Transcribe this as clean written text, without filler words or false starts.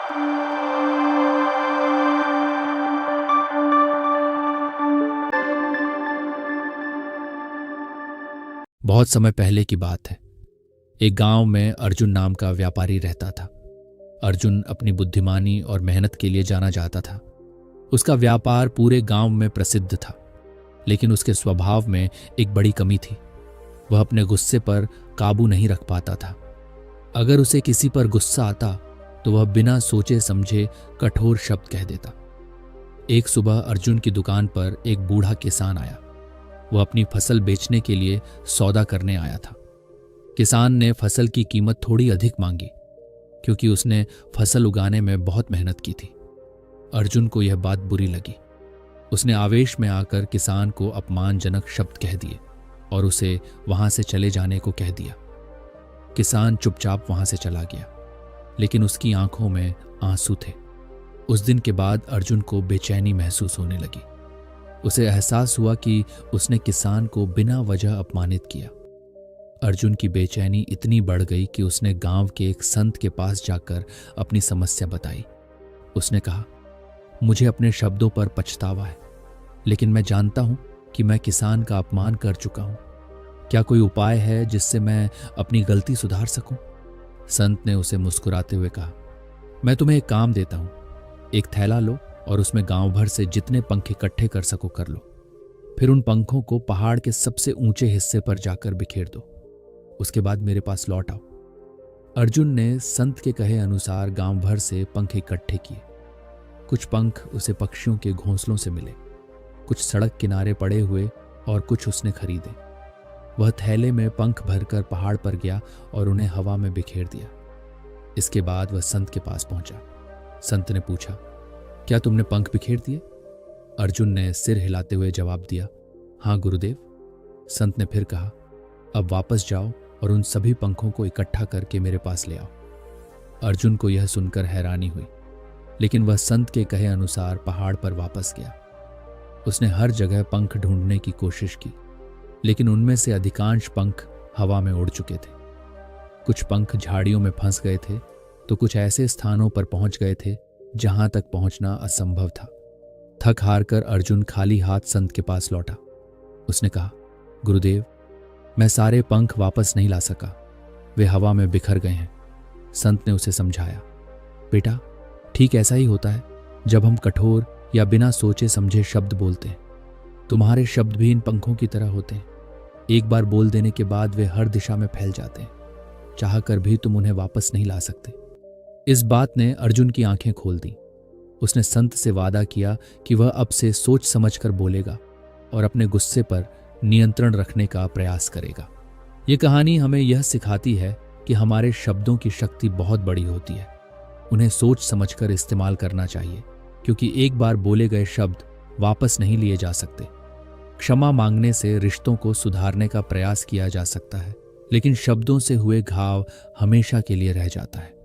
बहुत समय पहले की बात है। एक गांव में अर्जुन नाम का व्यापारी रहता था। अर्जुन अपनी बुद्धिमानी और मेहनत के लिए जाना जाता था। उसका व्यापार पूरे गांव में प्रसिद्ध था, लेकिन उसके स्वभाव में एक बड़ी कमी थी। वह अपने गुस्से पर काबू नहीं रख पाता था। अगर उसे किसी पर गुस्सा आता तो वह बिना सोचे समझे कठोर शब्द कह देता। एक सुबह अर्जुन की दुकान पर एक बूढ़ा किसान आया। वह अपनी फसल बेचने के लिए सौदा करने आया था। किसान ने फसल की कीमत थोड़ी अधिक मांगी, क्योंकि उसने फसल उगाने में बहुत मेहनत की थी। अर्जुन को यह बात बुरी लगी। उसने आवेश में आकर किसान को अपमानजनक शब्द कह दिए और उसे वहां से चले जाने को कह दिया। किसान चुपचाप वहां से चला गया, लेकिन उसकी आंखों में आंसू थे। उस दिन के बाद अर्जुन को बेचैनी महसूस होने लगी। उसे एहसास हुआ कि उसने किसान को बिना वजह अपमानित किया। अर्जुन की बेचैनी इतनी बढ़ गई कि उसने गांव के एक संत के पास जाकर अपनी समस्या बताई। उसने कहा, मुझे अपने शब्दों पर पछतावा है, लेकिन मैं जानता हूं कि मैं किसान का अपमान कर चुका हूं। क्या कोई उपाय है जिससे मैं अपनी गलती सुधार सकूं? संत ने उसे मुस्कुराते हुए कहा, मैं तुम्हें एक काम देता हूं। एक थैला लो और उसमें गांव भर से जितने पंख इकट्ठे कर सको कर लो। फिर उन पंखों को पहाड़ के सबसे ऊंचे हिस्से पर जाकर बिखेर दो। उसके बाद मेरे पास लौट आओ। अर्जुन ने संत के कहे अनुसार गांव भर से पंख इकट्ठे किए। कुछ पंख उसे पक्षियों के घोंसलों से मिले, कुछ सड़क किनारे पड़े हुए और कुछ उसने खरीदे। वह थैले में पंख भरकर पहाड़ पर गया और उन्हें हवा में बिखेर दिया। इसके बाद वह संत के पास पहुंचा। संत ने पूछा, क्या तुमने पंख बिखेर दिए? अर्जुन ने सिर हिलाते हुए जवाब दिया, हाँ गुरुदेव। संत ने फिर कहा, अब वापस जाओ और उन सभी पंखों को इकट्ठा करके मेरे पास ले आओ। अर्जुन को यह सुनकर हैरानी हुई, लेकिन वह संत के कहे अनुसार पहाड़ पर वापस गया। उसने हर जगह पंख ढूंढने की कोशिश की, लेकिन उनमें से अधिकांश पंख हवा में उड़ चुके थे। कुछ पंख झाड़ियों में फंस गए थे, तो कुछ ऐसे स्थानों पर पहुंच गए थे जहां तक पहुंचना असंभव था। थक हार कर अर्जुन खाली हाथ संत के पास लौटा। उसने कहा, गुरुदेव, मैं सारे पंख वापस नहीं ला सका, वे हवा में बिखर गए हैं। संत ने उसे समझाया, बेटा, ठीक ऐसा ही होता है जब हम कठोर या बिना सोचे समझे शब्द बोलते हैं। तुम्हारे शब्द भी इन पंखों की तरह होते हैं। एक बार बोल देने के बाद वे हर दिशा में फैल जाते हैं। चाह कर भी तुम उन्हें वापस नहीं ला सकते। इस बात ने अर्जुन की आंखें खोल दी। उसने संत से वादा किया कि वह अब से सोच समझकर बोलेगा और अपने गुस्से पर नियंत्रण रखने का प्रयास करेगा। ये कहानी हमें यह सिखाती है कि हमारे शब्दों की शक्ति बहुत बड़ी होती है। उन्हें सोच समझकर इस्तेमाल करना चाहिए, क्योंकि एक बार बोले गए शब्द वापस नहीं लिए जा सकते। क्षमा मांगने से रिश्तों को सुधारने का प्रयास किया जा सकता है, लेकिन शब्दों से हुए घाव हमेशा के लिए रह जाता है।